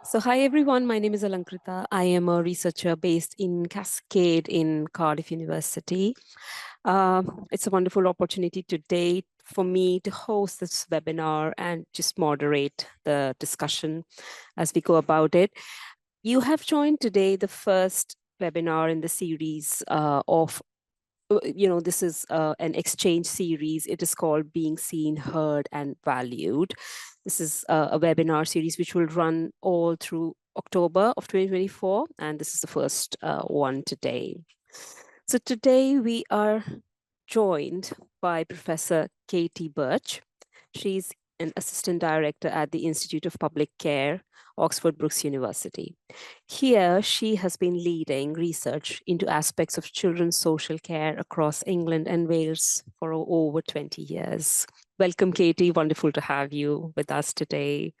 So hi everyone, my name is Alankrita. I am a researcher based in CASCADE in Cardiff University. It's a wonderful opportunity today for me to host this webinar and just moderate the discussion as we go about it. You have joined today the first webinar in the series this is an exchange series. It is called Being Seen, Heard and Valued. This is a webinar series which will run all through October of 2024, and this is the first one today. So today we are joined by Professor Katy Burch. She's an assistant director at the Institute of Public Care, Oxford Brookes University. Here, she has been leading research into aspects of children's social care across England and Wales for over 20 years. Welcome, Katy. Wonderful to have you with us today.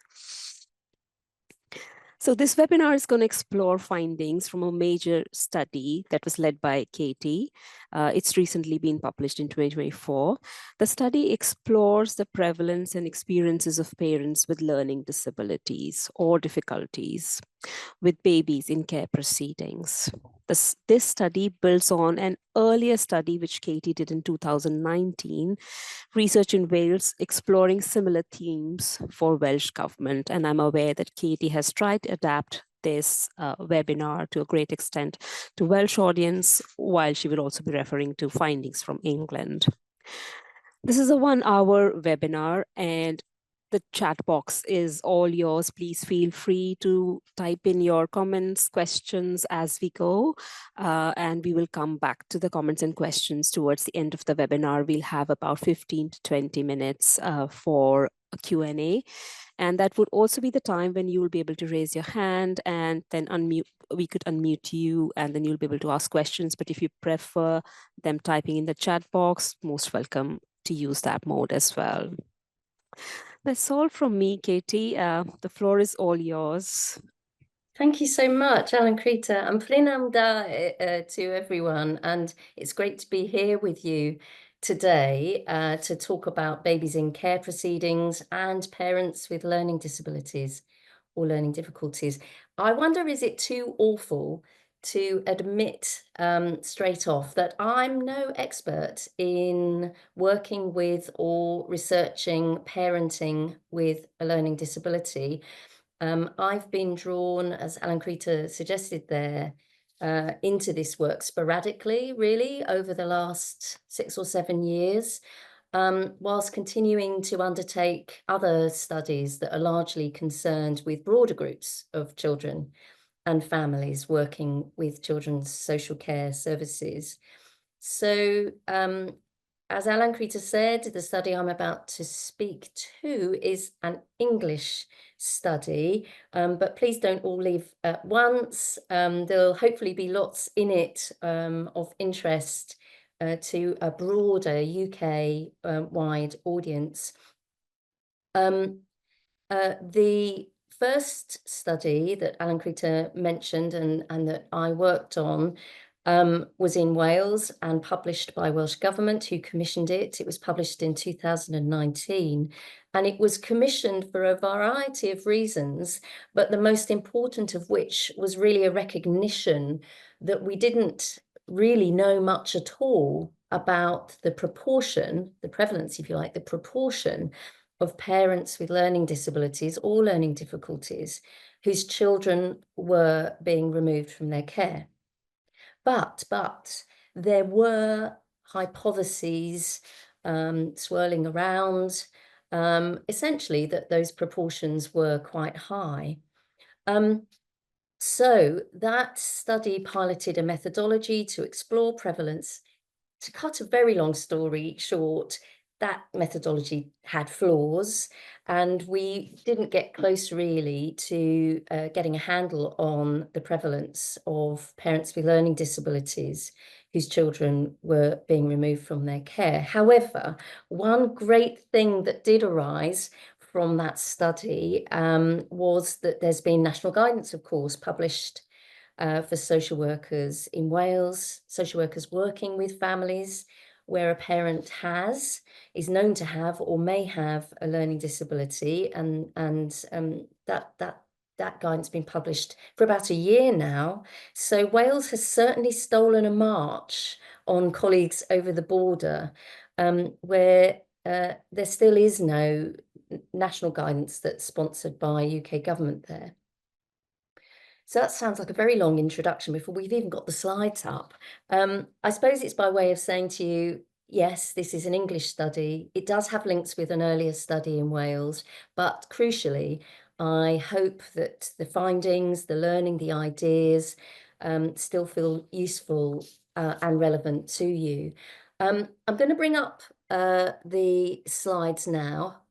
So this webinar is going to explore findings from a major study that was led by Katy. It's recently been published in 2024. The study explores the prevalence and experiences of parents with learning disabilities or difficulties with babies in care proceedings. This study builds on an earlier study which Katy did in 2019, research in Wales exploring similar themes for Welsh government. And I'm aware that Katy has tried to adapt this webinar to a great extent to Welsh audience, while she will also be referring to findings from England. This is a 1-hour webinar, and the chat box is all yours. Please feel free to type in your comments, questions as we go, and we will come back to the comments and questions towards the end of the webinar. We'll have about 15 to 20 minutes for a Q&A. And that would also be the time when you will be able to raise your hand and then we could unmute you, and then you'll be able to ask questions. But if you prefer them typing in the chat box, most welcome to use that mode as well. That's all from me, Katy. The floor is all yours. Thank you so much, Alankrita. And Plinamda to everyone. And it's great to be here with you today to talk about babies in care proceedings and parents with learning disabilities or learning difficulties. I wonder, is it too awful to admit straight off that I'm no expert in working with or researching parenting with a learning disability? I've been drawn, as Alankrita suggested there, into this work sporadically, really, over the last 6 or 7 years, whilst continuing to undertake other studies that are largely concerned with broader groups of children and families working with children's social care services. So, as Alankrita said, the study I'm about to speak to is an English study, but please don't all leave at once. There'll hopefully be lots in it of interest to a broader UK-wide audience. The first study that Alankrita mentioned and that I worked on was in Wales and published by Welsh Government, who commissioned it. It was published in 2019, and it was commissioned for a variety of reasons, but the most important of which was really a recognition that we didn't really know much at all about the proportion, the prevalence, if you like, the proportion of parents with learning disabilities or learning difficulties whose children were being removed from their care. But there were hypotheses swirling around, essentially that those proportions were quite high. So that study piloted a methodology to explore prevalence. To cut a very long story short, that methodology had flaws, and we didn't get close really to getting a handle on the prevalence of parents with learning disabilities whose children were being removed from their care. However, one great thing that did arise from that study was that there's been national guidance, of course, published for social workers in Wales, social workers working with families where a parent is known to have or may have a learning disability, and that that guidance has been published for about a year now. So Wales has certainly stolen a march on colleagues over the border, where there still is no national guidance that's sponsored by UK government there. So that sounds like a very long introduction before we've even got the slides up. I suppose it's by way of saying to you, yes, this is an English study. It does have links with an earlier study in Wales, but crucially, I hope that the findings, the learning, the ideas still feel useful and relevant to you. I'm going to bring up the slides now.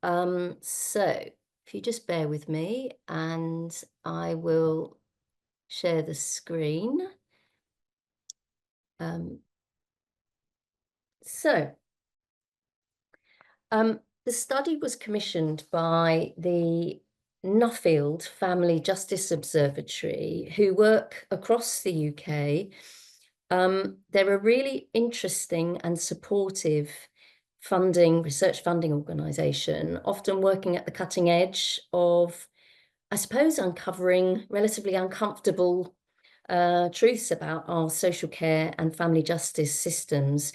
So if you just bear with me, and I will share the screen. The study was commissioned by the Nuffield Family Justice Observatory, who work across the UK. They're a really interesting and supportive research funding organisation, often working at the cutting edge of, I suppose, uncovering relatively uncomfortable truths about our social care and family justice systems.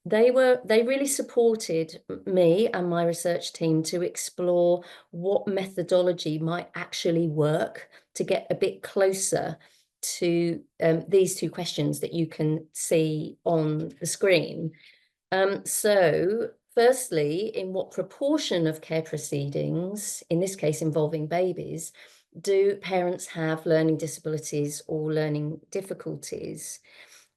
They really supported me and my research team to explore what methodology might actually work to get a bit closer to these two questions that you can see on the screen. So firstly, in what proportion of care proceedings, in this case involving babies, do parents have learning disabilities or learning difficulties?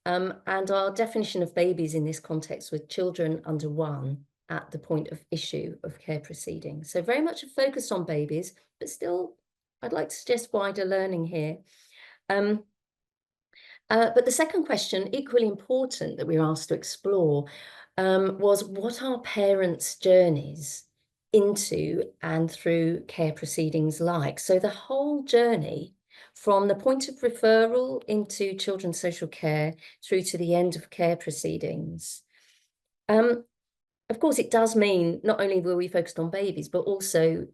And our definition of babies in this context with children under 1 at the point of issue of care proceedings. So very much a focus on babies, but still, I'd like to suggest wider learning here. But the second question, equally important that we were asked to explore, was what are parents' journeys into and through care proceedings like? So the whole journey from the point of referral into children's social care through to the end of care proceedings. Of course, it does mean not only were we focused on babies, but also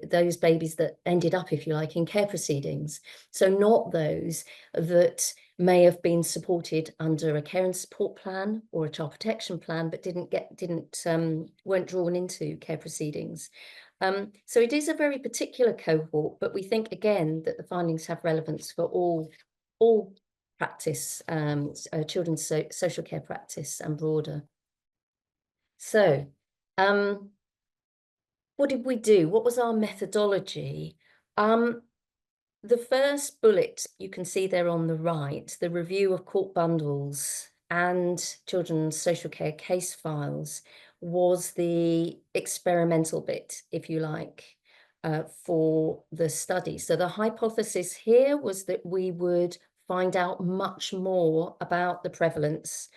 those babies that ended up, if you like, in care proceedings. So not those that may have been supported under a care and support plan or a child protection plan, but weren't drawn into care proceedings. So it is a very particular cohort, but we think again that the findings have relevance for all practice, children's social care practice and broader. So, what did we do? What was our methodology? The first bullet you can see there on the right, the review of court bundles and children's social care case files, was the experimental bit, if you like, for the study. So the hypothesis here was that we would find out much more about the prevalence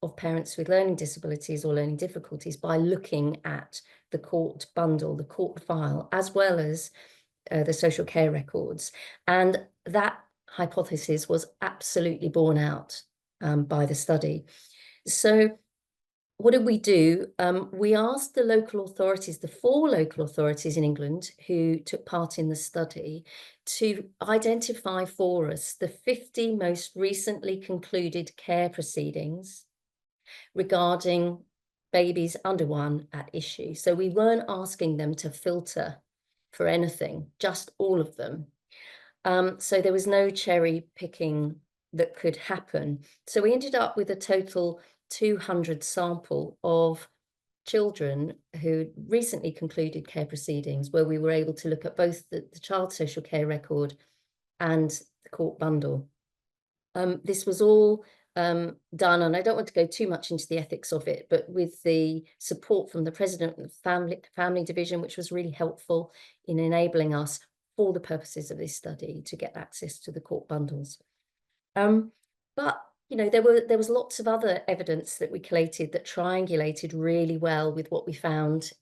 of parents with learning disabilities or learning difficulties by looking at the court bundle, the court file, as well as the social care records. And that hypothesis was absolutely borne out by the study. So what did we do? We asked the local authorities, the 4 local authorities in England who took part in the study, to identify for us the 50 most recently concluded care proceedings regarding babies under 1 at issue. So we weren't asking them to filter for anything, just all of them. So there was no cherry picking that could happen. So we ended up with a total 200 sample of children who recently concluded care proceedings, where we were able to look at both the child social care record and the court bundle. This was all done, and I don't want to go too much into the ethics of it, but with the support from the president of the family division, which was really helpful in enabling us, for the purposes of this study, to get access to the court bundles. But you know, there was lots of other evidence that we collated that triangulated really well with what we found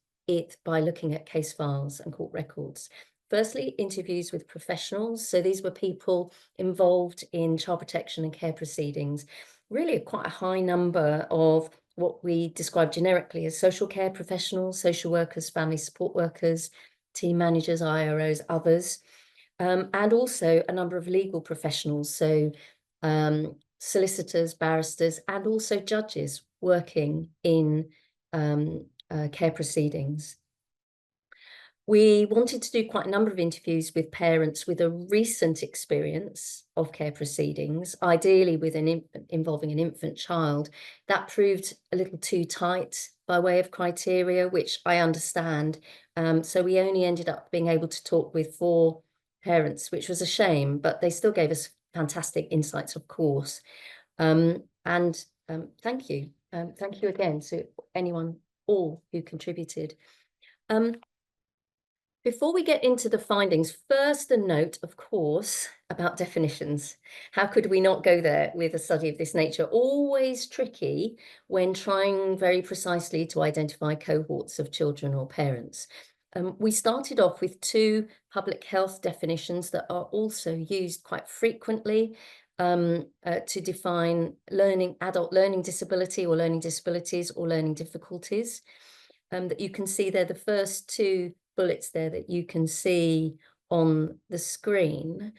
by looking at case files and court records. Firstly, interviews with professionals. So these were people involved in child protection and care proceedings. Really quite a high number of what we describe generically as social care professionals, social workers, family support workers, team managers, IROs, others. and also a number of legal professionals, so solicitors, barristers, and also judges working in care proceedings. We wanted to do quite a number of interviews with parents with a recent experience of care proceedings, ideally with involving an infant child. That proved a little too tight by way of criteria, which I understand. So we only ended up being able to talk with 4 parents, which was a shame, but they still gave us fantastic insights, of course. Thank you. Thank you again to anyone, all who contributed. Before we get into the findings, first a note, of course, about definitions. How could we not go there with a study of this nature? Always tricky when trying very precisely to identify cohorts of children or parents. We started off with 2 public health definitions that are also used quite frequently to define adult learning disability or learning disabilities or learning difficulties. That you can see there, the first 2 bullets there that you can see on the screen.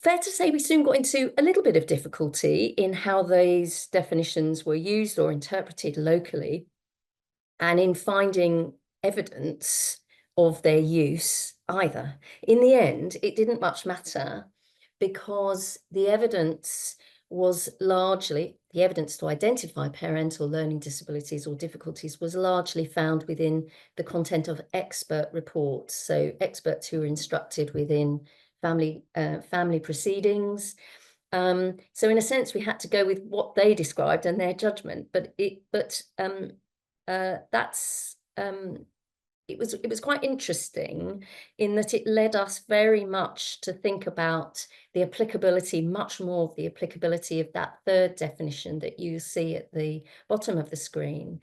Fair to say we soon got into a little bit of difficulty in how these definitions were used or interpreted locally, and in finding evidence of their use either. In the end, it didn't much matter, because the evidence was largely, the evidence to identify parental learning disabilities or difficulties was largely found within the content of expert reports. So experts who were instructed within family proceedings. So in a sense, we had to go with what they described and their judgment, it was quite interesting in that it led us very much to think about the applicability, much more of the applicability of that 3rd definition that you see at the bottom of the screen,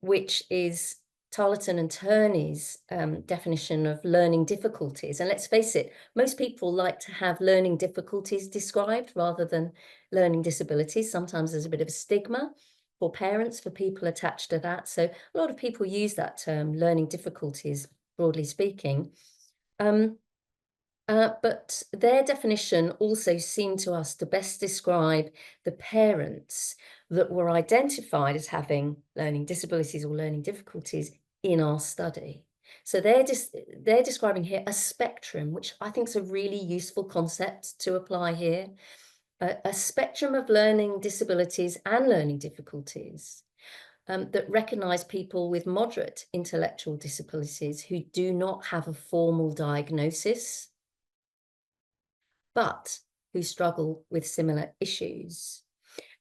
which is Tarleton and Turney's definition of learning difficulties. And let's face it, most people like to have learning difficulties described rather than learning disabilities. Sometimes there's a bit of a stigma for parents, for people attached to that. So a lot of people use that term, learning difficulties, broadly speaking. But their definition also seemed to us to best describe the parents that were identified as having learning disabilities or learning difficulties in our study. So they're describing here a spectrum, which I think is a really useful concept to apply here. A spectrum of learning disabilities and learning difficulties that recognise people with moderate intellectual disabilities who do not have a formal diagnosis, but who struggle with similar issues.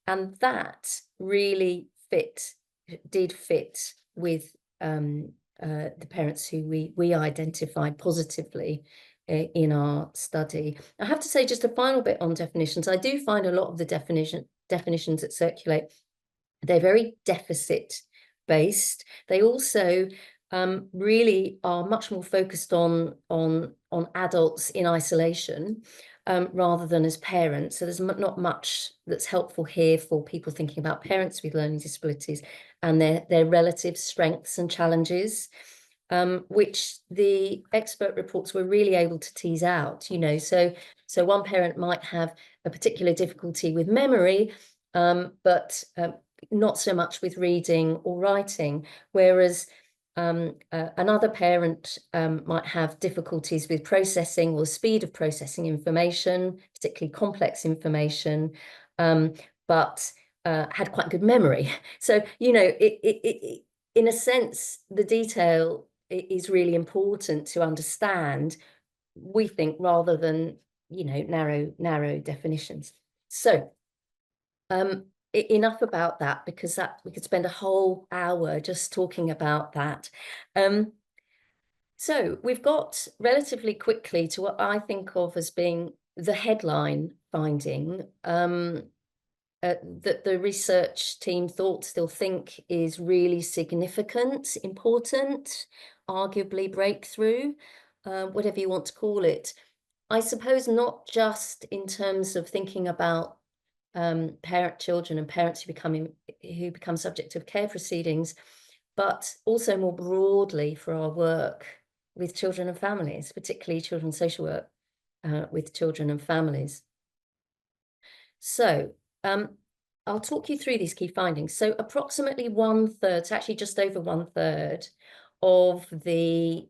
And that really did fit with the parents who we identified positively in our study. I have to say, just a final bit on definitions. I do find a lot of the definitions that circulate, they're very deficit based. They also really are much more focused on adults in isolation rather than as parents. So there's not much that's helpful here for people thinking about parents with learning disabilities and their relative strengths and challenges, which the expert reports were really able to tease out. So one parent might have a particular difficulty with memory, but not so much with reading or writing, whereas another parent might have difficulties with processing or speed of processing information, particularly complex information, but had quite good memory. So, in a sense, the detail is really important to understand, we think, rather than, narrow definitions. So, enough about that, because we could spend a whole hour just talking about that. So we've got relatively quickly to what I think of as being the headline finding that the research team still think is really significant, important, arguably breakthrough, whatever you want to call it. I suppose not just in terms of thinking about children and parents who become subject of care proceedings, but also more broadly for our work with children and families, particularly children's social work with children and families. So I'll talk you through these key findings. So approximately 1/3, actually just over 1/3 of the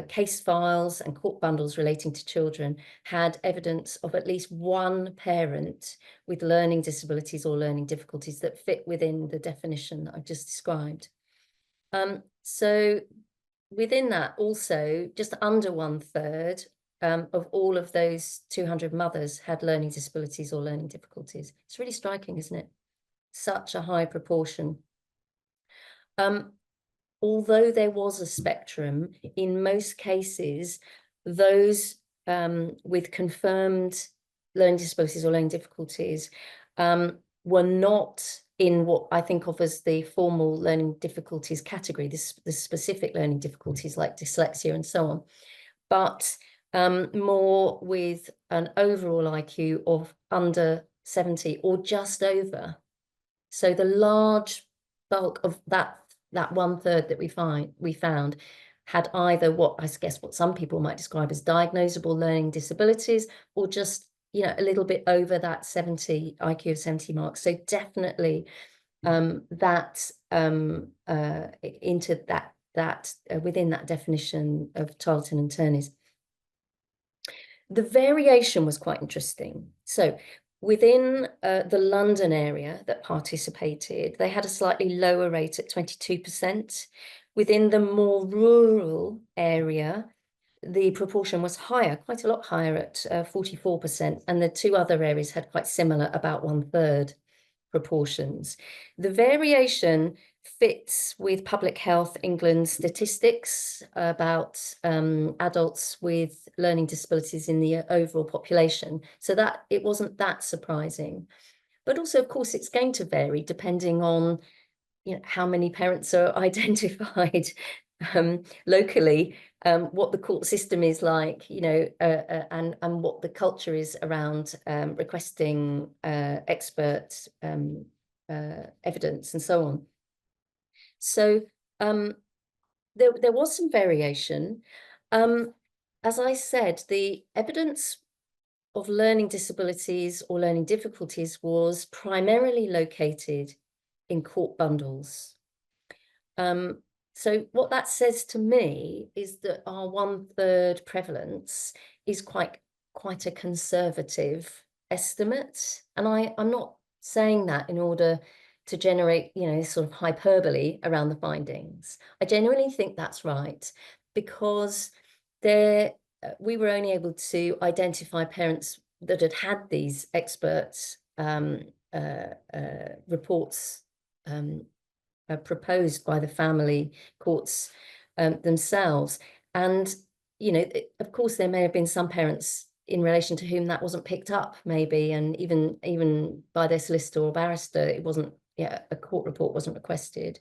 case files and court bundles relating to children had evidence of at least one parent with learning disabilities or learning difficulties that fit within the definition that I've just described. So within that also, just under 1/3 of all of those 200 mothers had learning disabilities or learning difficulties. It's really striking, isn't it? Such a high proportion. Although there was a spectrum, in most cases, those with confirmed learning disabilities or learning difficulties were not in what I think of as the formal learning difficulties category, the specific learning difficulties like dyslexia and so on, but more with an overall IQ of under 70 or just over. So the large bulk of that 1/3 that we found had either what I guess what some people might describe as diagnosable learning disabilities, or just, you know, a little bit over that 70 IQ of 70 mark. So definitely that into that within that definition of Tarleton and Turney's. The variation was quite interesting. So within the London area that participated, they had a slightly lower rate at 22%. Within the more rural area, the proportion was higher, quite a lot higher at 44%. And the two other areas had quite similar, about 1/3 proportions. The variation fits with Public Health England statistics about adults with learning disabilities in the overall population. So that it wasn't that surprising. But also, of course, it's going to vary depending on, you know, how many parents are identified locally, what the court system is like, you know, and what the culture is around requesting expert evidence and so on. So there was some variation. As I said, the evidence of learning disabilities or learning difficulties was primarily located in court bundles. So what that says to me is that our 1/3 prevalence is quite a conservative estimate. And I'm not saying that in order to generate, you know, sort of hyperbole around the findings. I genuinely think that's right, because we were only able to identify parents that had had these experts reports proposed by the family courts themselves. And, you know, of course, there may have been some parents in relation to whom that wasn't picked up, maybe, and even by their solicitor or barrister, it wasn't, yeah, a court report wasn't requested.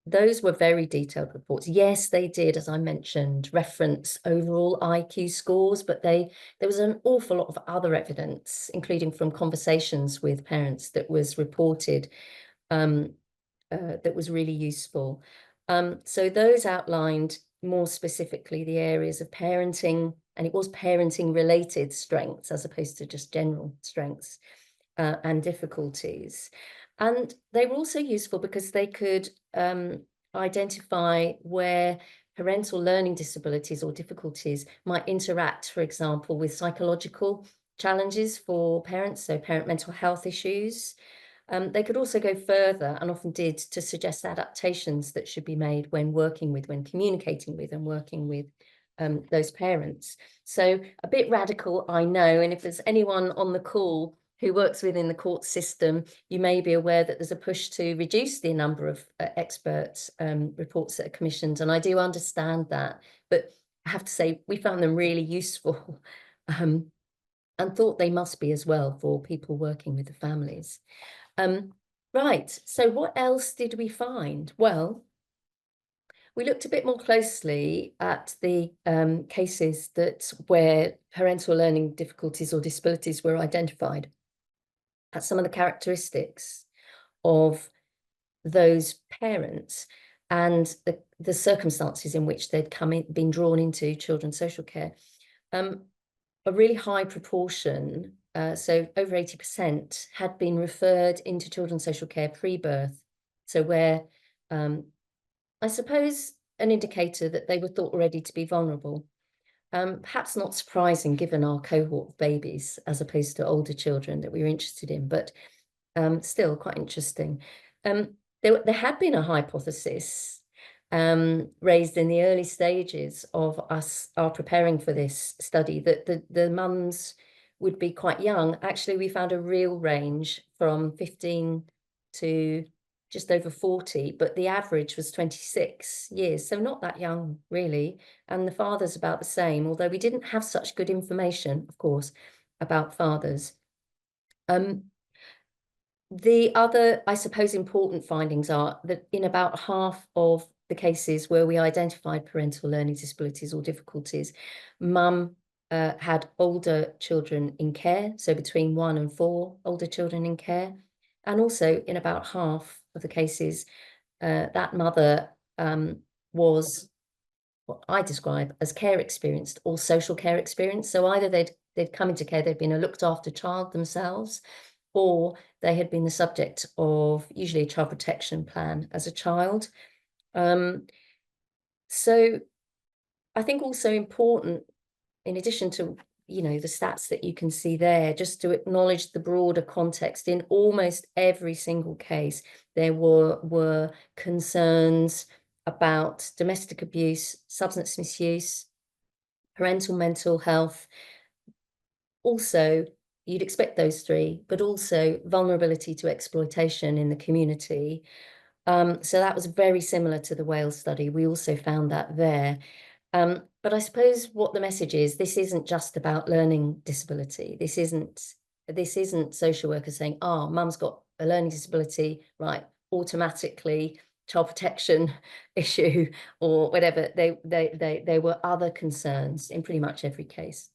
Those were very detailed reports. Yes, they did, as I mentioned, reference overall IQ scores, but there was an awful lot of other evidence, including from conversations with parents, that was reported that was really useful. So those outlined more specifically the areas of parenting, and it was parenting related strengths as opposed to just general strengths and difficulties. And they were also useful because they could identify where parental learning disabilities or difficulties might interact, for example, with psychological challenges for parents, so parent mental health issues. They could also go further, and often did, to suggest adaptations that should be made when communicating with and working with those parents. So a bit radical, I know, and if there's anyone on the call who works within the court system, you may be aware that there's a push to reduce the number of expert reports that are commissioned, and I do understand that, but I have to say we found them really useful and thought they must be as well for people working with the families. Right, so what else did we find? Well, we looked a bit more closely at the cases where parental learning difficulties or disabilities were identified, at some of the characteristics of those parents. and the circumstances in which they'd been drawn into children's social care. A really high proportion, so over 80%, had been referred into children's social care pre-birth. So where, I suppose, an indicator that they were thought already to be vulnerable. Perhaps not surprising given our cohort of babies as opposed to older children that we were interested in, but still quite interesting. There had been a hypothesis raised in the early stages of our preparing for this study that the mums would be quite young. Actually, we found a real range from 15 to just over 40, but the average was 26 years, so not that young really, and the fathers about the same, although we didn't have such good information, of course, about fathers. The other, I suppose, important findings are that in about half of the cases where we identified parental learning disabilities or difficulties, mum had older children in care, so between 1 and 4 older children in care. And also in about half of the cases, that mother was what I describe as care experienced or social care experienced. So either they'd come into care, they'd been a looked after child themselves, or they had been the subject of usually a child protection plan as a child. So I think also important, in addition to, you know, the stats that you can see there, just to acknowledge the broader context. In almost every single case, there were concerns about domestic abuse, substance misuse, parental mental health. Also, you'd expect those three, but also vulnerability to exploitation in the community. So that was very similar to the Wales study. We also found that there. But I suppose what the message is, this isn't just about learning disability. This isn't social workers saying, oh, mum's got a learning disability, right, automatically child protection issue or whatever. There were other concerns in pretty much every case.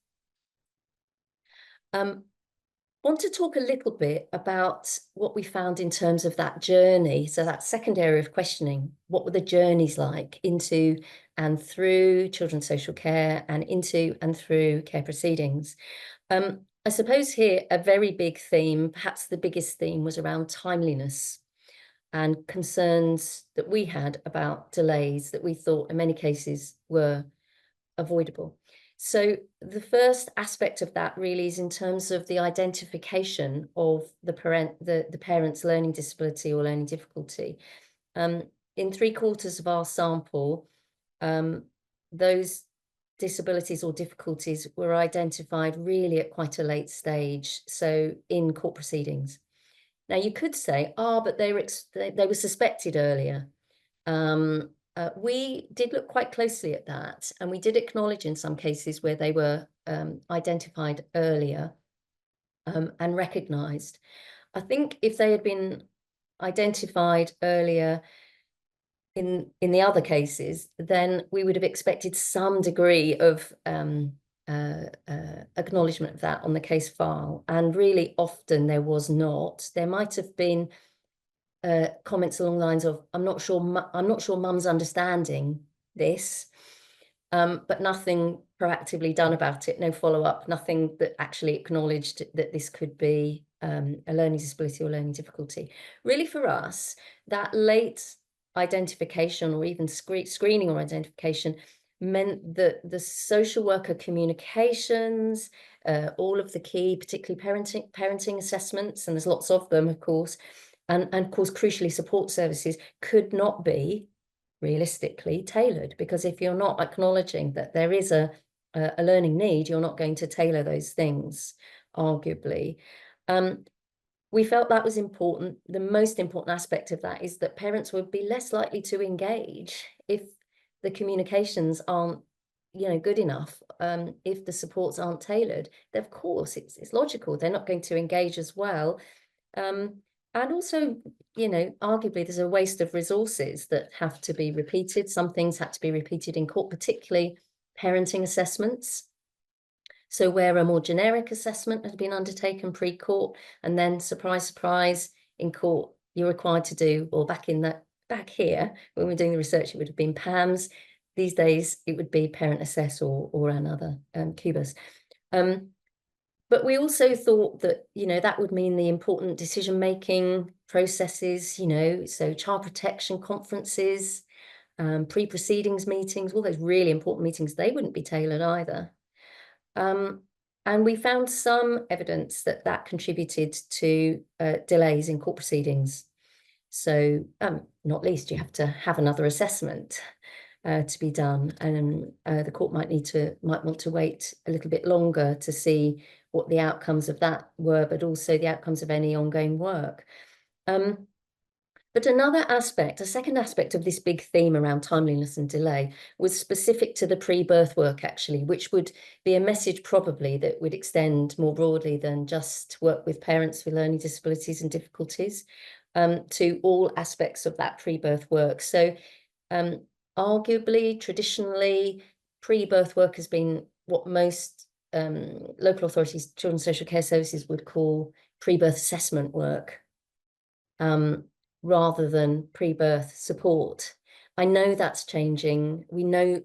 Want to talk a little bit about what we found in terms of that journey. So that second area of questioning, what were the journeys like into and through children's social care and into and through care proceedings? I suppose here a very big theme, perhaps the biggest theme, was around timeliness and concerns that we had about delays that we thought in many cases were avoidable. So the first aspect of that really is in terms of the identification of the parent's learning disability or learning difficulty. In 3/4 of our sample, those disabilities or difficulties were identified really at quite a late stage, so in court proceedings. Now you could say, oh, but they were suspected earlier. We did look quite closely at that, and we did acknowledge in some cases where they were identified earlier and recognised. I think if they had been identified earlier in the other cases, then we would have expected some degree of acknowledgement of that on the case file, and really often there was not. There might have been comments along the lines of, I'm not sure mum's understanding this, but nothing proactively done about it, no follow-up, nothing that actually acknowledged that this could be a learning disability or learning difficulty. Really for us, that late identification or even screening or identification meant that the social worker communications, all of the key, particularly parenting assessments, and there's lots of them, of course, and of course, crucially, support services could not be realistically tailored, because if you're not acknowledging that there is a learning need, you're not going to tailor those things, arguably. We felt that was important. The most important aspect of that is that parents would be less likely to engage if the communications aren't, you know, good enough. If the supports aren't tailored, then of course it's logical they're not going to engage as well. And also, you know, arguably there's a waste of resources that have to be repeated. Some things had to be repeated in court, particularly parenting assessments. So where a more generic assessment has been undertaken pre-court, and then surprise, surprise, in court, you're required to do, or back in that back here, when we were doing the research, it would have been PAMS. These days, it would be Parent Assess or another QBUS. But we also thought that, that would mean the important decision-making processes, so child protection conferences, pre-proceedings meetings, all those really important meetings, they wouldn't be tailored either. And we found some evidence that that contributed to delays in court proceedings. So not least, you have to have another assessment to be done, and the court might want to wait a little bit longer to see what the outcomes of that were, but also the outcomes of any ongoing work. But another aspect, a second aspect of this big theme around timeliness and delay was specific to the pre-birth work, actually, which would be a message probably that would extend more broadly than just work with parents with learning disabilities and difficulties, to all aspects of that pre-birth work. So arguably, traditionally, pre-birth work has been what most local authorities, children's social care services would call pre-birth assessment work, rather than pre-birth support. I know that's changing. We know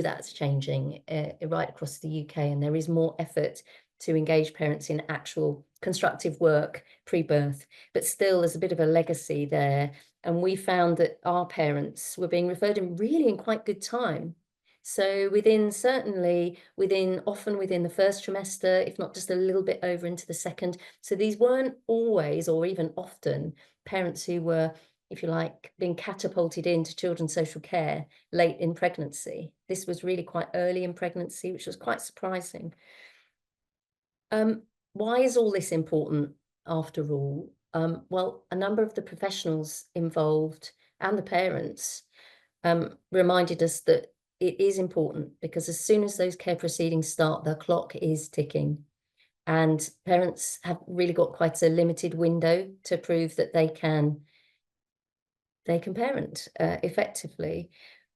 that's changing right across the UK, and there is more effort to engage parents in actual constructive work pre-birth, but still there's a bit of a legacy there. And we found that our parents were being referred in quite good time. So often within the first trimester, if not just a little bit over into the second. So these weren't always, or even often, parents who were, if you like, being catapulted into children's social care late in pregnancy. This was really quite early in pregnancy, which was quite surprising. Why is all this important after all? Well, a number of the professionals involved and the parents reminded us that it is important, because as soon as those care proceedings start, the clock is ticking. And parents have really got quite a limited window to prove that they can parent effectively.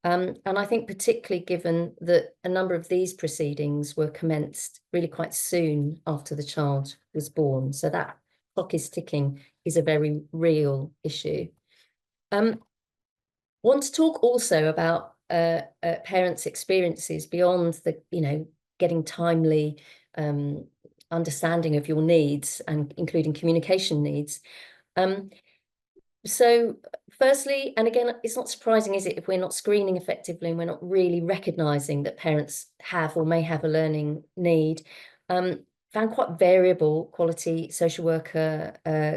And I think particularly given that a number of these proceedings were commenced really quite soon after the child was born. So that clock is ticking is a very real issue. Want to talk also about parents' experiences beyond the, getting timely understanding of your needs, and including communication needs. So firstly, and again, it's not surprising, is it, if we're not screening effectively and we're not really recognising that parents have or may have a learning need. Found quite variable quality social worker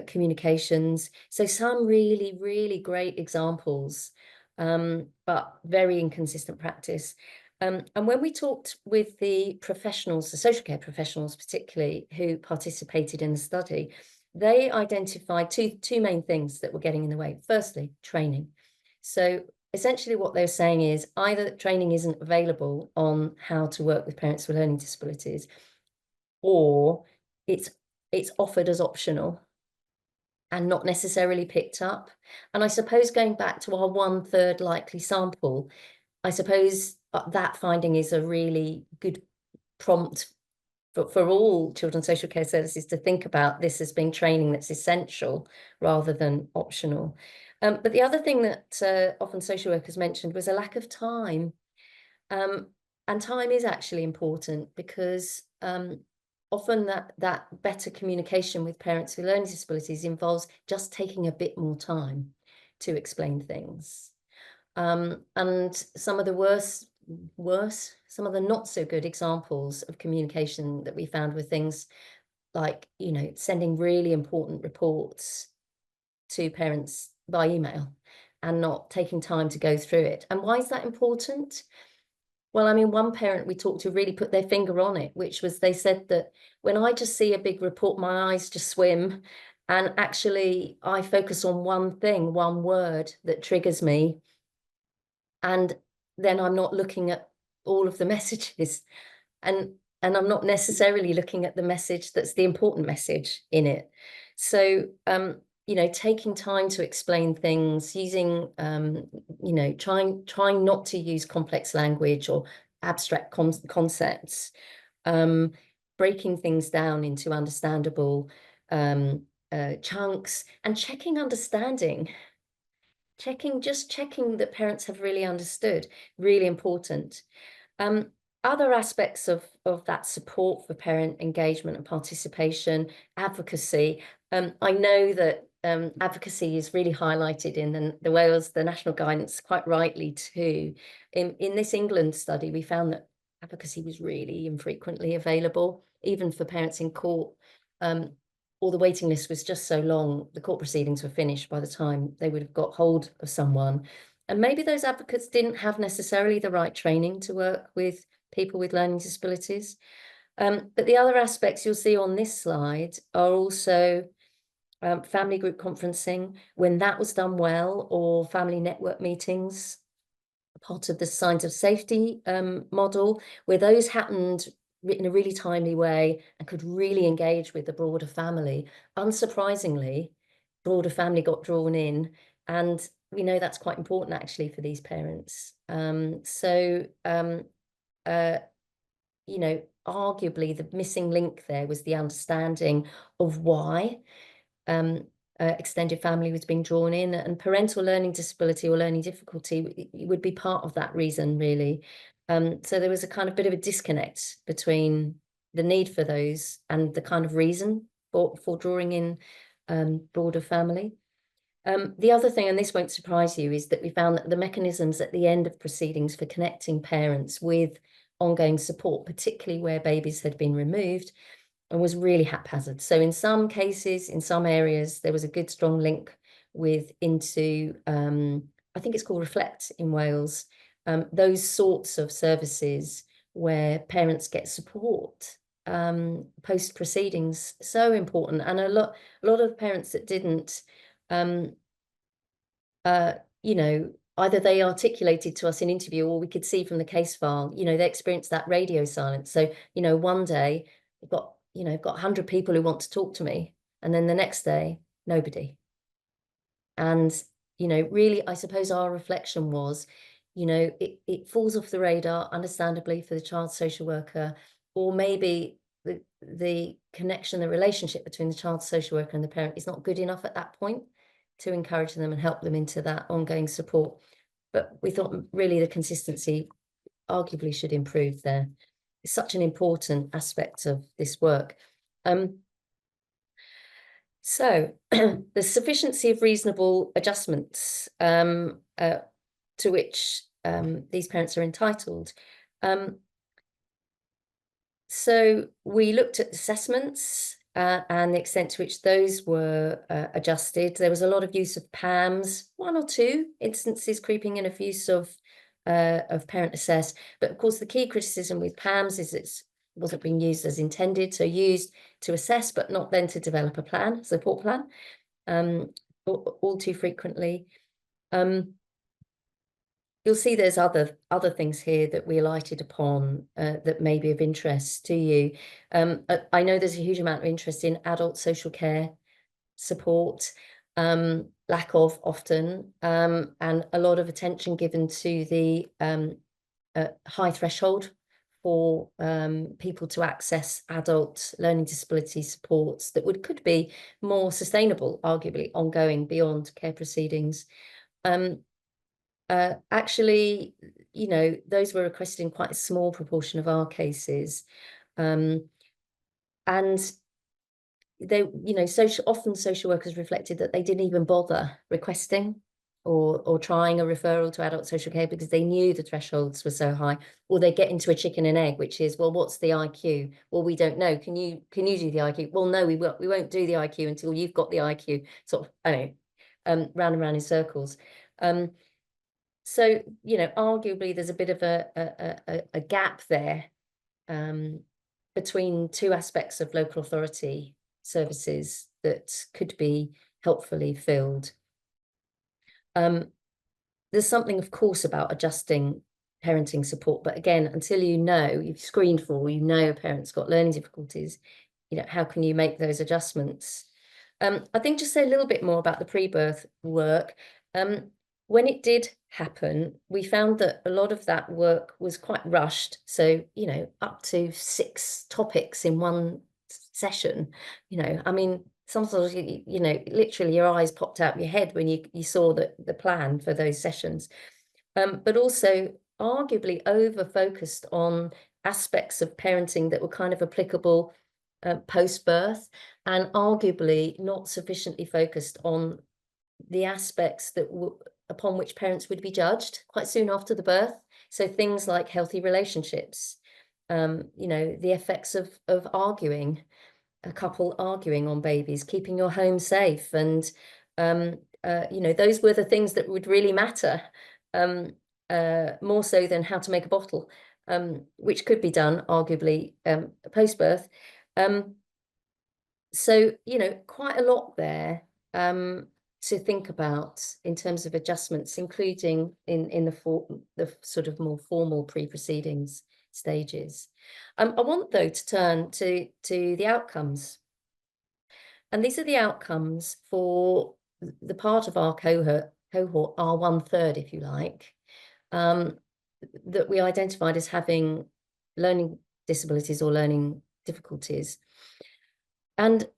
communications. So some really, really great examples, but very inconsistent practice. And when we talked with the professionals, the social care professionals particularly, who participated in the study, they identified two main things that were getting in the way. Firstly, training. So essentially what they're saying is either training isn't available on how to work with parents with learning disabilities, or it's offered as optional and not necessarily picked up. And I suppose going back to our 1/3 likely sample, I suppose that finding is a really good prompt for all children's social care services to think about this as being training that's essential rather than optional. But the other thing that often social workers mentioned was a lack of time. And time is actually important, because often that better communication with parents with learning disabilities involves just taking a bit more time to explain things. And some of the some of the not so good examples of communication that we found were things like, sending really important reports to parents by email and not taking time to go through it. And why is that important? Well, I mean, one parent we talked to really put their finger on it, which was, they said that when I just see a big report, my eyes just swim, and actually I focus on one thing, one word that triggers me, and then I'm not looking at all of the messages, and I'm not necessarily looking at the message that's the important message in it. So taking time to explain things, using trying not to use complex language or abstract concepts, breaking things down into understandable chunks, and checking understanding. just checking that parents have really understood, really important. Other aspects of that support for parent engagement and participation, advocacy. I know that advocacy is really highlighted in the national guidance, quite rightly too. In this England study, we found that advocacy was really infrequently available, even for parents in court. Or the waiting list was just so long, the court proceedings were finished by the time they would have got hold of someone. And maybe those advocates didn't have necessarily the right training to work with people with learning disabilities. But the other aspects you'll see on this slide are also family group conferencing, when that was done well, or family network meetings, part of the signs of safety model, where those happened in a really timely way and could really engage with the broader family. Unsurprisingly, broader family got drawn in, and we know that's quite important actually for these parents. You know, arguably the missing link there was the understanding of why extended family was being drawn in, and parental learning disability or learning difficulty would be part of that reason, really. So there was a kind of bit of a disconnect between the need for those and the kind of reason for drawing in broader family. The other thing, and this won't surprise you, is that we found that the mechanisms at the end of proceedings for connecting parents with ongoing support, particularly where babies had been removed, and was really haphazard. So in some cases, in some areas, there was a good strong link into I think it's called Reflect in Wales, those sorts of services where parents get support post proceedings, so important. And a lot of parents that didn't, you know, either they articulated to us in interview, or we could see from the case file, you know, they experienced that radio silence. So, you know, one day we've got, you know, I've got 100 people who want to talk to me, and then the next day, nobody. And, you know, really, I suppose our reflection was, you know, it falls off the radar, understandably, for the child social worker, or maybe the connection, the relationship between the child social worker and the parent is not good enough at that point to encourage them and help them into that ongoing support. But we thought really the consistency arguably should improve there. It's such an important aspect of this work. So the sufficiency of reasonable adjustments to which these parents are entitled. So we looked at assessments and the extent to which those were adjusted. There was a lot of use of PAMs, 1 or 2 instances creeping in of use of parent assess. But of course, the key criticism with PAMs is it wasn't being used as intended, so used to assess, but not then to develop a plan, support plan, all too frequently. You'll see there's other things here that we alighted upon that may be of interest to you. I know there's a huge amount of interest in adult social care support, lack of often, and a lot of attention given to the high threshold for people to access adult learning disability supports that could be more sustainable, arguably ongoing beyond care proceedings. Actually, you know, those were requested in quite a small proportion of our cases. And they, you know, often social workers reflected that they didn't even bother requesting or trying a referral to adult social care because they knew the thresholds were so high, or they get into a chicken and egg, which is, well, what's the IQ? Well, we don't know. Can you do the IQ? Well, no, we won't do the IQ until you've got the IQ. Sort of, I know, round and round in circles. So, you know, arguably there's a bit of a gap there between 2 aspects of local authority services that could be helpfully filled. There's something, of course, about adjusting parenting support, but again, until you know, you've screened for, you know, a parent's got learning difficulties, you know, how can you make those adjustments? I think just say a little bit more about the pre-birth work. When it did happen, we found that a lot of that work was quite rushed. So, up to 6 topics in one session, I mean, sometimes, you know, literally your eyes popped out your head when you saw the plan for those sessions. But also arguably over-focused on aspects of parenting that were kind of applicable post-birth, and arguably not sufficiently focused on the aspects that upon which parents would be judged quite soon after the birth. So things like healthy relationships, you know, the effects of arguing, a couple arguing on babies, keeping your home safe, and you know, those were the things that would really matter, more so than how to make a bottle, which could be done arguably post-birth. So, you know, quite a lot there to think about in terms of adjustments, including in the sort of more formal pre-proceedings stages. I want, though, to turn to the outcomes. And these are the outcomes for the part of our cohort, our 1/3, if you like, that we identified as having learning disabilities or learning difficulties. And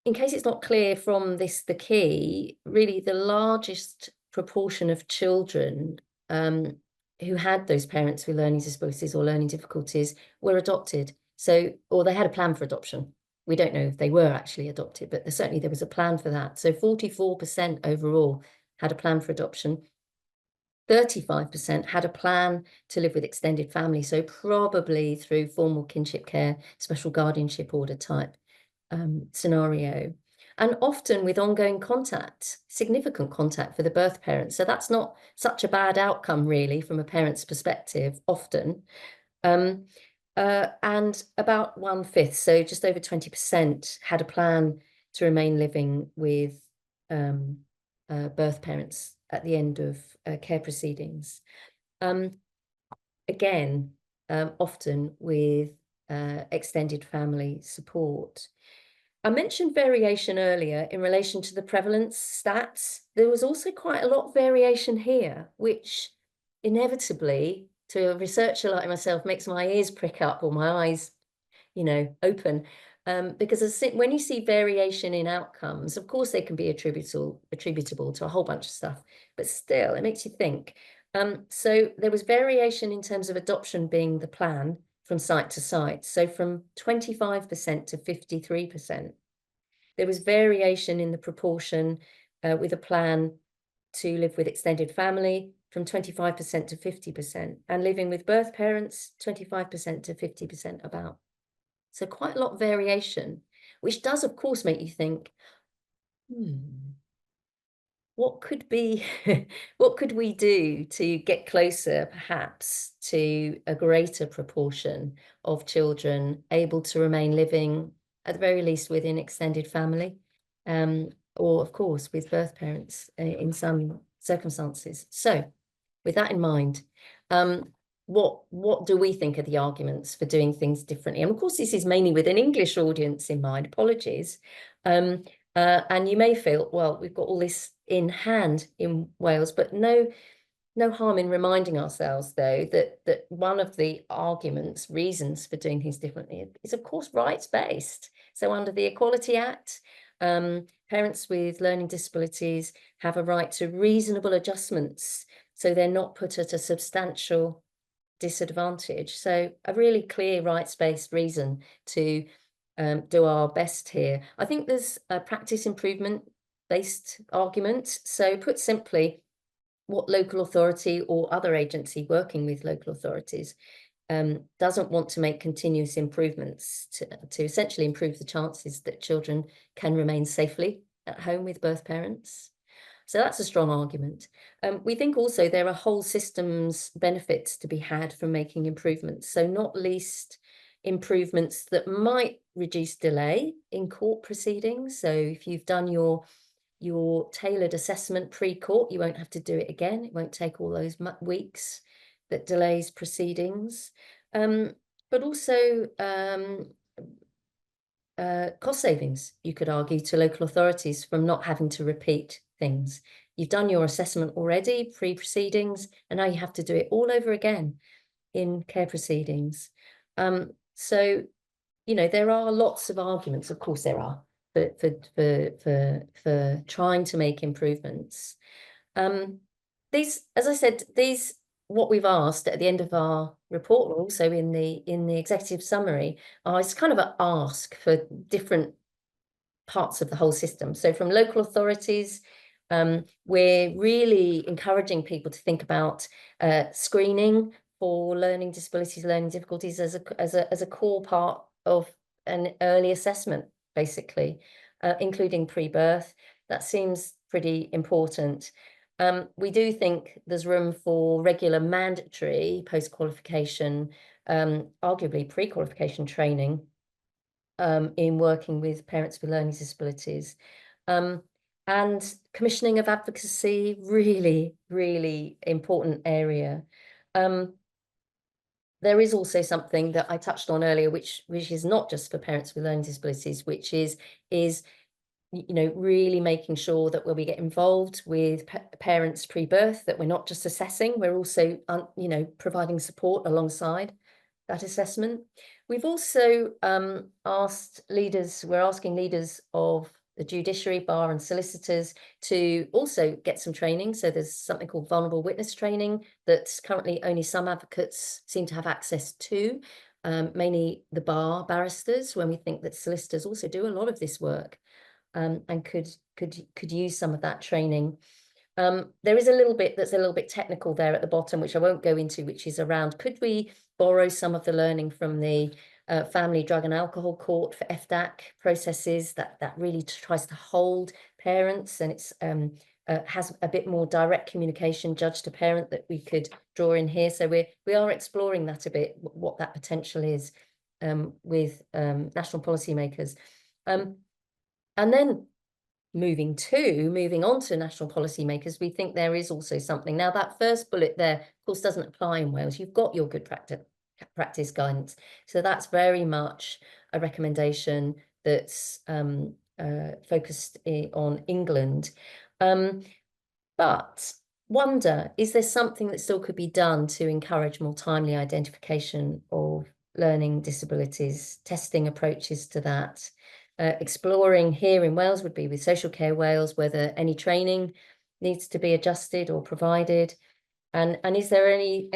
in case it's not clear from this, the key, really the largest proportion of children who had those parents with learning disabilities or learning difficulties were adopted. So, or they had a plan for adoption. We don't know if they were actually adopted, but certainly there was a plan for that. So 44% overall had a plan for adoption. 35% had a plan to live with extended family, so probably through formal kinship care, special guardianship order type scenario, and often with ongoing contact, significant contact for the birth parent. So that's not such a bad outcome, really, from a parent's perspective, often. And about 1/5, so just over 20%, had a plan to remain living with birth parents at the end of care proceedings. Again, often with extended family support. I mentioned variation earlier in relation to the prevalence stats. There was also quite a lot of variation here, which inevitably, to a researcher like myself, makes my ears prick up or my eyes, you know, open. Because when you see variation in outcomes, of course, they can be attributable to a whole bunch of stuff, but still, it makes you think. So there was variation in terms of adoption being the plan from site to site. So from 25% to 53%. There was variation in the proportion with a plan to live with extended family from 25% to 50%, and living with birth parents, 25% to 50% about. So quite a lot of variation, which does, of course, make you think, what could be, what could we do to get closer, perhaps, to a greater proportion of children able to remain living, at the very least, within extended family, or, of course, with birth parents in some circumstances. So, with that in mind, what do we think are the arguments for doing things differently? And of course, this is mainly with an English audience in mind. Apologies. And you may feel, well, we've got all this in hand in Wales, but no harm in reminding ourselves, though, that one of the reasons for doing things differently is, of course, rights-based. So under the Equality Act, parents with learning disabilities have a right to reasonable adjustments, so they're not put at a substantial disadvantage. So a really clear rights-based reason to do our best here. I think there's a practice improvement-based argument. So put simply, what local authority or other agency working with local authorities doesn't want to make continuous improvements to essentially improve the chances that children can remain safely at home with birth parents. So that's a strong argument. We think also there are whole systems benefits to be had from making improvements. So not least improvements that might reduce delay in court proceedings. So if you've done your tailored assessment pre-court, you won't have to do it again. It won't take all those weeks that delays proceedings. But also cost savings, you could argue, to local authorities from not having to repeat things. You've done your assessment already, pre-proceedings, and now you have to do it all over again in care proceedings. So, you know, there are lots of arguments, of course there are, for trying to make improvements. These, as I said, these, what we've asked at the end of our report, also in the executive summary, is kind of an ask for different parts of the whole system. So from local authorities, we're really encouraging people to think about screening for learning disabilities, learning difficulties as a core part of an early assessment, basically, including pre-birth. That seems pretty important. We do think there's room for regular mandatory post-qualification, arguably pre-qualification training in working with parents with learning disabilities. And commissioning of advocacy, really, really important area. There is also something that I touched on earlier, which is not just for parents with learning disabilities, which is really making sure that when we get involved with parents pre-birth, that we're not just assessing, we're also, providing support alongside that assessment. We've also asked leaders, we're asking leaders of the judiciary, bar and solicitors to also get some training. So there's something called vulnerable witness training that currently only some advocates seem to have access to, mainly the barristers, when we think that solicitors also do a lot of this work. And could use some of that training. There is a little bit that's a little bit technical there at the bottom, which I won't go into, which is around, could we borrow some of the learning from the Family Drug and Alcohol Court for FDAC processes that really tries to hold parents, and it's has a bit more direct communication, judge to parent, that we could draw in here. So we are exploring that a bit, what that potential is with national policymakers. And then moving on to national policymakers, we think there is also something. Now, that first bullet there, of course, doesn't apply in Wales. You've got your good practice guidance. So that's very much a recommendation that's focused on England. But wonder, is there something that still could be done to encourage more timely identification of learning disabilities, testing approaches to that? Exploring here in Wales would be with Social Care Wales, whether any training needs to be adjusted or provided, and is there any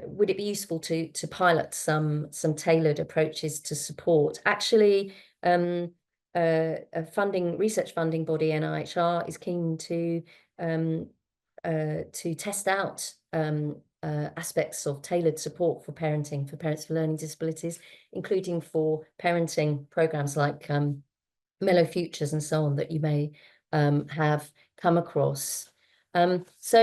would it be useful to pilot some tailored approaches to support? Actually, a research funding body, NIHR, is keen to test out aspects of tailored support for parenting for parents with learning disabilities, including for parenting programs like Mellow Futures and so on that you may have come across. Lots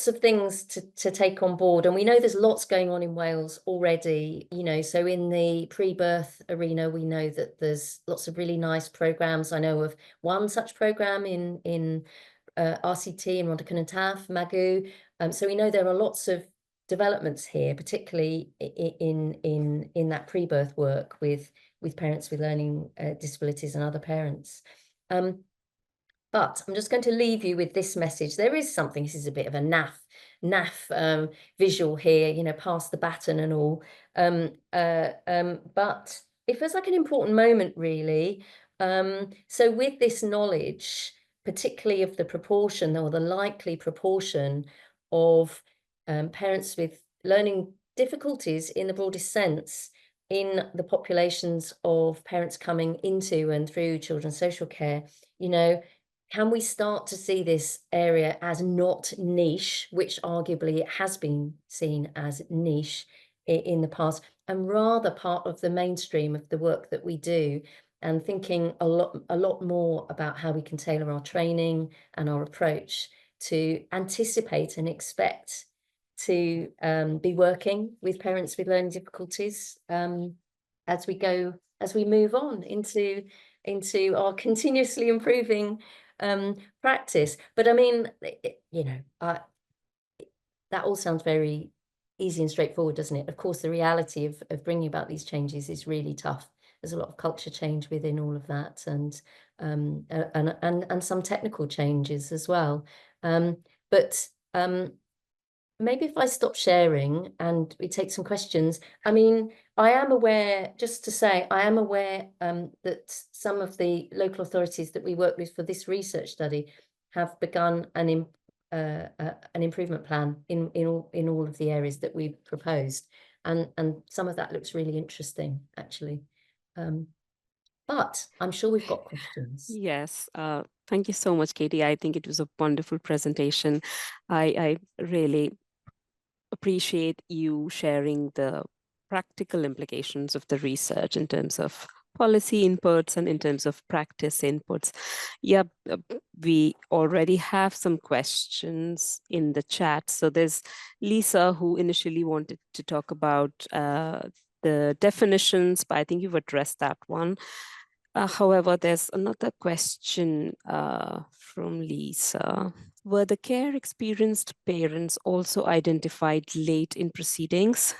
of things to take on board, and we know there's lots going on in Wales already, so in the pre-birth arena, we know that there's lots of really nice programs. I know of one such program in RCT in Rhondda Cynon Taf, Magw. So we know there are lots of developments here, particularly in that pre-birth work with parents with learning disabilities and other parents. But I'm just going to leave you with this message. There is something, this is a bit of a naff visual here, pass the baton and all. But it feels like an important moment, really. So with this knowledge, particularly of the proportion or the likely proportion of parents with learning difficulties in the broadest sense in the populations of parents coming into and through children's social care, can we start to see this area as not niche, which arguably it has been seen as niche in the past, and rather part of the mainstream of the work that we do, and thinking a lot more about how we can tailor our training and our approach to anticipate and expect to be working with parents with learning difficulties as we move on into our continuously improving practice. But I mean, that all sounds very easy and straightforward, doesn't it? Of course, the reality of bringing about these changes is really tough. There's a lot of culture change within all of that, and some technical changes as well. But maybe if I stop sharing and we take some questions. I mean, I am aware, just to say, I am aware that some of the local authorities that we work with for this research study have begun an improvement plan in all of the areas that we've proposed, and some of that looks really interesting, actually. But I'm sure we've got questions. Yes, thank you so much, Katie. I think it was a wonderful presentation. I really appreciate you sharing the practical implications of the research in terms of policy inputs and in terms of practice inputs. Yeah, we already have some questions in the chat. So there's Lisa, who initially wanted to talk about the definitions, but I think you've addressed that one. However, there's another question from Lisa. Were the care experienced parents also identified late in proceedings?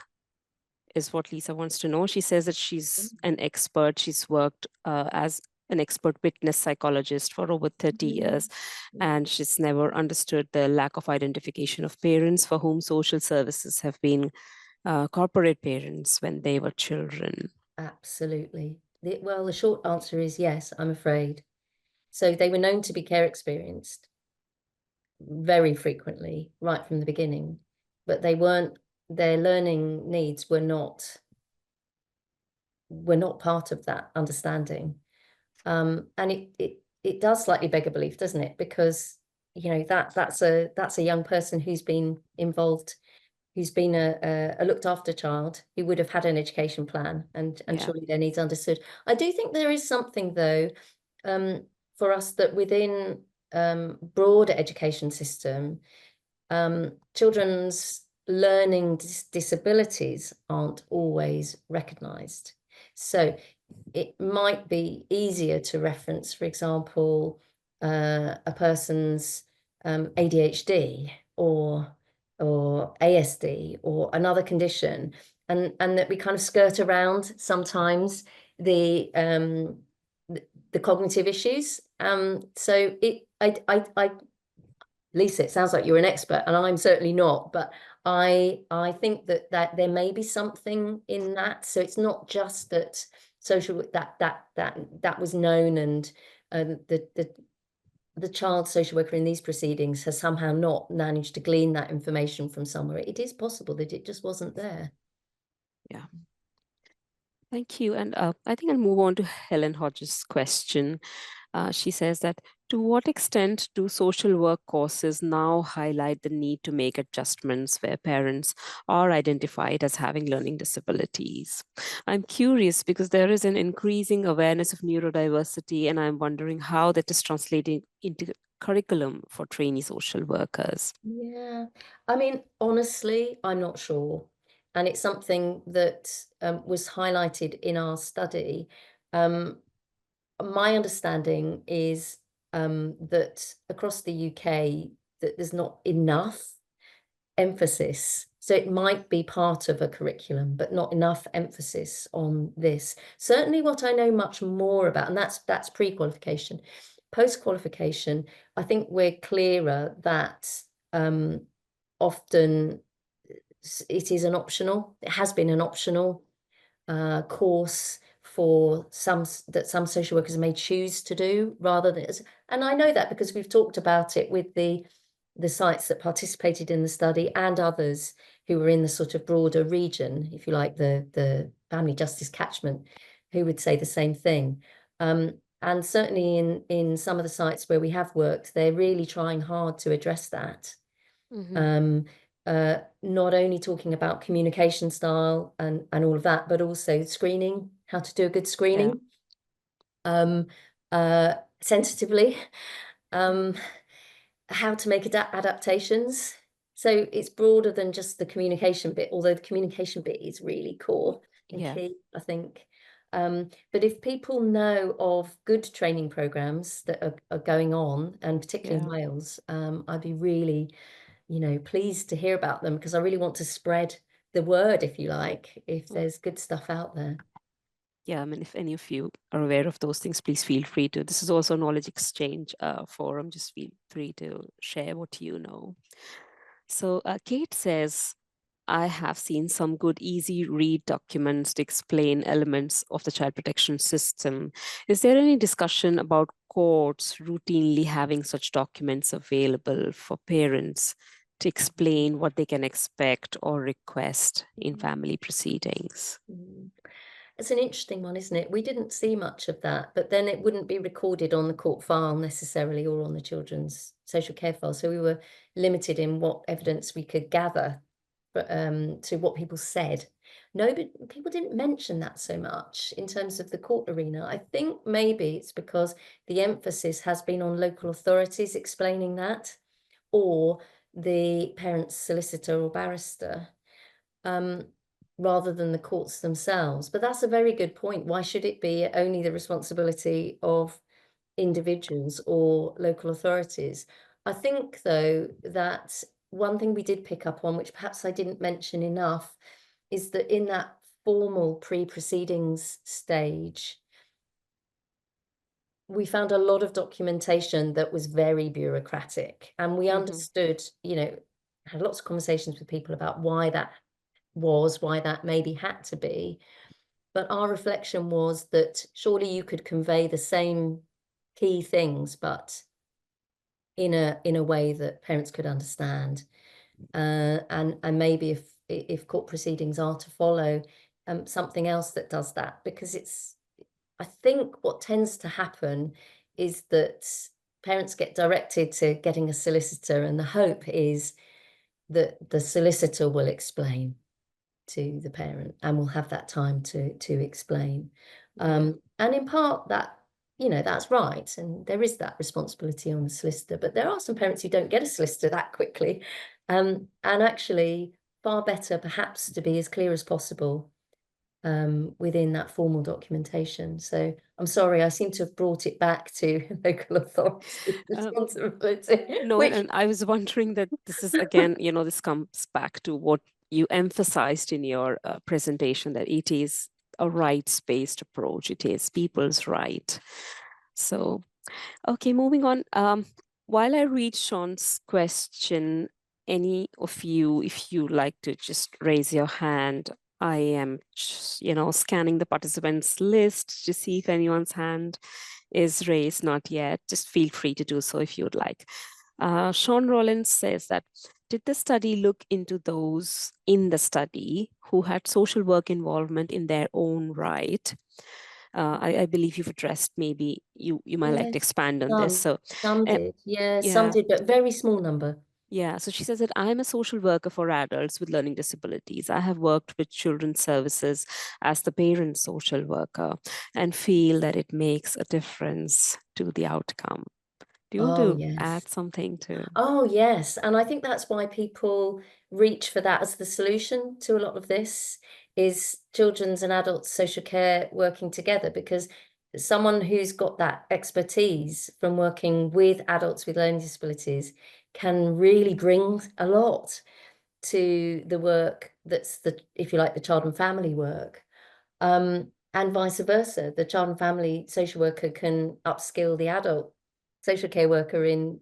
Is what Lisa wants to know. She says that she's an expert. She's worked as an expert witness psychologist for over 30 years, and she's never understood the lack of identification of parents for whom social services have been corporate parents when they were children. Absolutely. Well, the short answer is yes, I'm afraid. So they were known to be care experienced very frequently, right from the beginning, but they weren't, their learning needs were not part of that understanding. And it does slightly beg a belief, doesn't it? Because, you know, that's a young person who's been involved, who's been a looked after child, who would have had an education plan, and surely their needs understood. I do think there is something, though, for us, that within broader education system, children's learning disabilities aren't always recognised. So it might be easier to reference, for example, a person's ADHD or ASD or another condition, and that we kind of skirt around sometimes the cognitive issues. So Lisa, it sounds like you're an expert, and I'm certainly not, but I think that there may be something in that. So it's not just that social that was known, and the child social worker in these proceedings has somehow not managed to glean that information from somewhere. It is possible that it just wasn't there. Yeah. Thank you. And I think I'll move on to Helen Hodges' question. She says that, to what extent do social work courses now highlight the need to make adjustments where parents are identified as having learning disabilities? I'm curious because there is an increasing awareness of neurodiversity, and I'm wondering how that is translating into curriculum for trainee social workers. Yeah, I mean, honestly, I'm not sure. And it's something that was highlighted in our study. My understanding is that across the UK, that there's not enough emphasis. So it might be part of a curriculum, but not enough emphasis on this. Certainly what I know much more about, and that's pre-qualification. Post-qualification, I think we're clearer that often it is an optional, it has been an optional course for some social workers may choose to do, rather than, and I know that because we've talked about it with the sites that participated in the study and others who were in the sort of broader region, if you like, the family justice catchment, who would say the same thing. And certainly in some of the sites where we have worked, they're really trying hard to address that. Not only talking about communication style and all of that, but also screening, how to do a good screening, sensitively, how to make adaptations. So it's broader than just the communication bit, although the communication bit is really core and key, I think. But if people know of good training programs that are going on, and particularly in Wales, I'd be really, you know, pleased to hear about them, because I really want to spread the word, if you like, if there's good stuff out there. Yeah, I mean, if any of you are aware of those things, please feel free to. This is also a knowledge exchange forum. Just feel free to share what you know. So Kate says, I have seen some good, easy read documents to explain elements of the child protection system. Is there any discussion about courts routinely having such documents available for parents to explain what they can expect or request in family proceedings? Mm. It's an interesting one, isn't it? We didn't see much of that, but then it wouldn't be recorded on the court file necessarily or on the children's social care file. So we were limited in what evidence we could gather, but to what people said. No, but people didn't mention that so much in terms of the court arena. I think maybe it's because the emphasis has been on local authorities explaining that, or the parent's solicitor or barrister. Rather than the courts themselves. But that's a very good point. Why should it be only the responsibility of individuals or local authorities? I think, though, that one thing we did pick up on, which perhaps I didn't mention enough, is that in that formal pre-proceedings stage, we found a lot of documentation that was very bureaucratic, and we understood, had lots of conversations with people about why that was, why that maybe had to be. But our reflection was that surely you could convey the same key things, but in a way that parents could understand. And maybe if court proceedings are to follow, something else that does that, because I think what tends to happen is that parents get directed to getting a solicitor, and the hope is that the solicitor will explain to the parent and will have that time to explain. Yeah. And in part that, that's right. And there is that responsibility on the solicitor, but there are some parents who don't get a solicitor that quickly. And actually far better perhaps to be as clear as possible within that formal documentation. So I'm sorry, I seem to have brought it back to local authority Um, responsibility, no, which and I was wondering that this is again, this comes back to what you emphasized in your presentation, that it is a rights-based approach. It is people's right. So, okay, moving on. While I read Sean's question, any of you, if you like to just raise your hand, I am, scanning the participants list to see if anyone's hand is raised. Not yet. Just feel free to do so if you would like. Sean Rollins says that, did the study look into those in the study who had social work involvement in their own right? I believe you've addressed, maybe you might like to yes, expand on this. So some uh, did, yeah, some yeah, did, but very small number. yeah. So she says that, I'm a social worker for adults with learning disabilities. I have worked with children's services as the parent social worker and feel that it makes a difference to the outcome. Do you want Oh, to yes. add something to? Oh, yes, and I think that's why people reach for that as the solution to a lot of this, is children's and adults social care working together, because someone who's got that expertise from working with adults with learning disabilities can really bring a lot to the work that's if you like, the child and family work. And vice versa. The child and family social worker can upskill the adult social care worker in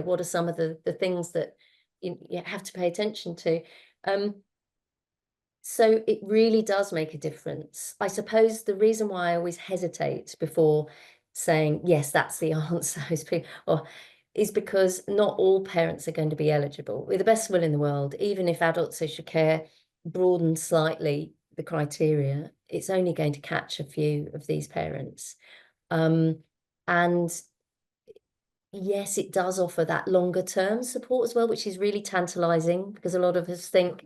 what are some of the things that you have to pay attention to. So it really does make a difference. I suppose the reason why I always hesitate before saying, yes, that's the answer, is because not all parents are going to be eligible. With the best will in the world, even if adult social care broadens slightly the criteria, it's only going to catch a few of these parents. And yes, it does offer that longer term support as well, which is really tantalizing, because a lot of us think,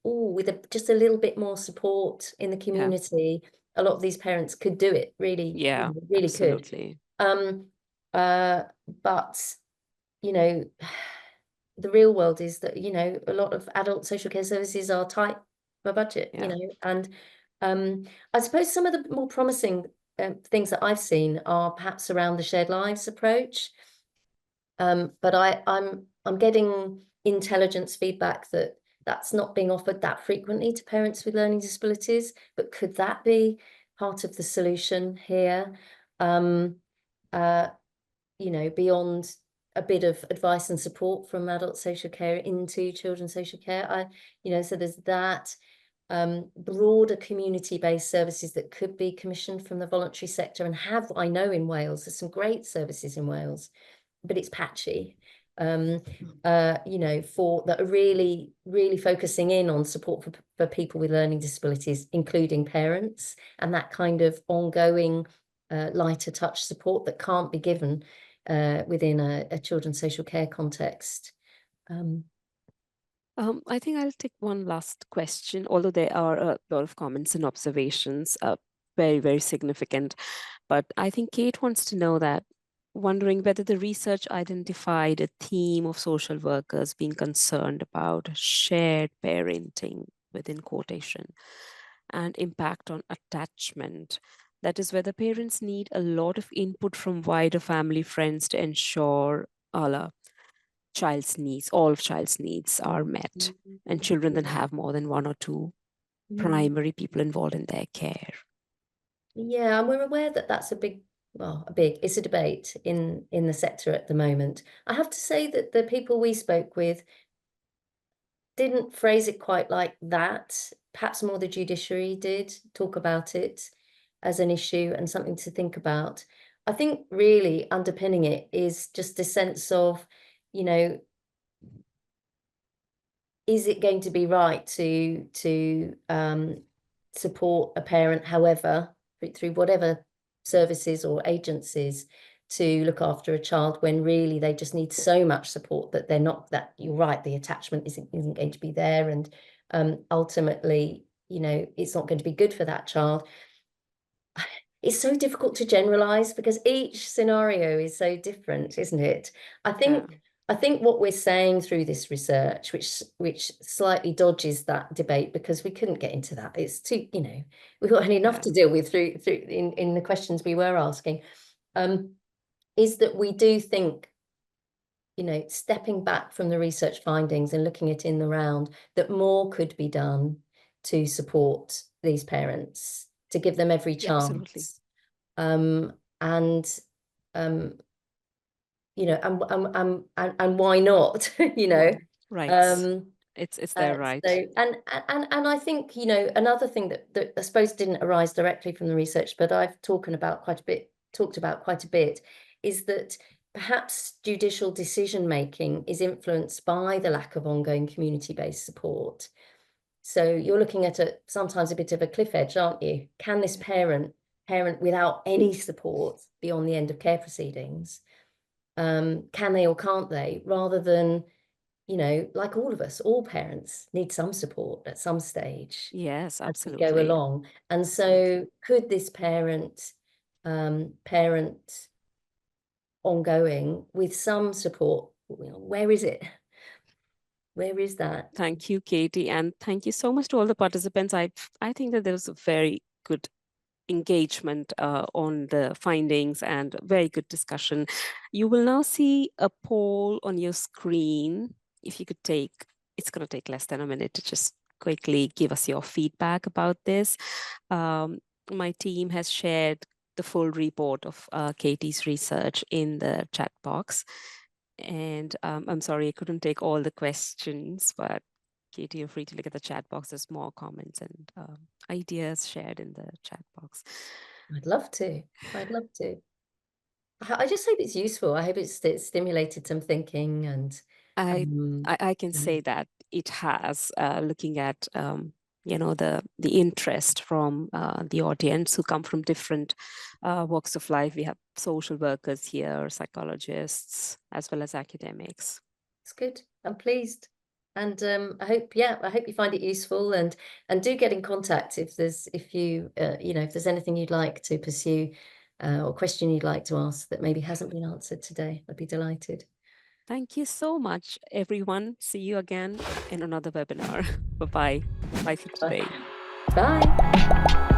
oh, with just a little bit more support in the Yeah, community, a lot of these parents could do it, really, yeah, really could. absolutely. Um, but the real world is that, a lot of adult social care services are tight by budget, Yeah, and I suppose some of the more promising things that I've seen are perhaps around the shared lives approach. But I'm getting intelligence feedback that that's not being offered that frequently to parents with learning disabilities, but could that be part of the solution here? Um, beyond a bit of advice and support from adult social care into children's social care. So there's that. Broader community-based services that could be commissioned from the voluntary sector, and I know in Wales, there's some great services in Wales, but it's patchy. For that are really, really focusing in on support for people with learning disabilities, including parents, and that kind of ongoing lighter touch support that can't be given within a children's social care context. I think I'll take one last question, although there are a lot of comments and observations, very, very significant. But I think Kate wants to know that, wondering whether the research identified a theme of social workers being concerned about shared parenting, within quotation, and impact on attachment. That is, whether parents need a lot of input from wider family friends to ensure all child's needs are met, and children then have more than one or two primary people involved in their care. Yeah, and we're aware that that's it's a debate in the sector at the moment. I have to say that the people we spoke with didn't phrase it quite like that. Perhaps more the judiciary did talk about it as an issue and something to think about. I think really underpinning it is just a sense of, is it going to be right to support a parent, however, through whatever services or agencies, to look after a child when really they just need so much support that they're not, that you're right, the attachment isn't going to be there, and ultimately, it's not going to be good for that child. It's so difficult to generalize because each scenario is so different, isn't it? I think what we're saying through this research, which slightly dodges that debate, because we couldn't get into that. It's too, we've got enough to deal with through in the questions we were asking, is that we do think, stepping back from the research findings and looking at in the round, that more could be done to support these parents, to give them every chance. Absolutely. And why not? Right. It's their right. So, and I think, another thing that I suppose didn't arise directly from the research, but I've talked about quite a bit, is that perhaps judicial decision making is influenced by the lack of ongoing community-based support. So you're looking at sometimes a bit of a cliff edge, aren't you? Can this parent without any support beyond the end of care proceedings? Can they or can't they? Rather than, like all of us, all parents need some support at some stage. Yes, absolutely. As we go along. And so could this parent ongoing with some support, where is it? Where is that? Thank you, Katie. And thank you so much to all the participants. I think that there was a very good engagement on the findings and very good discussion. You will now see a poll on your screen. If you could it's going to take less than a minute to just quickly give us your feedback about this. My team has shared the full report of Katie's research in the chat box. And I'm sorry, I couldn't take all the questions, but Katie, you're free to look at the chat box. There's more comments and ideas shared in the chat box. I'd love to. I just hope it's useful. I hope it's stimulated some thinking, and I can say that it has, looking at the interest from the audience who come from different walks of life. We have social workers here, psychologists, as well as academics. It's good. I'm pleased. And I hope you find it useful, and do get in contact if there's anything you'd like to pursue or question you'd like to ask that maybe hasn't been answered today. I'd be delighted. Thank you so much, everyone. See you again in another webinar. Bye-bye. Bye for today. Bye.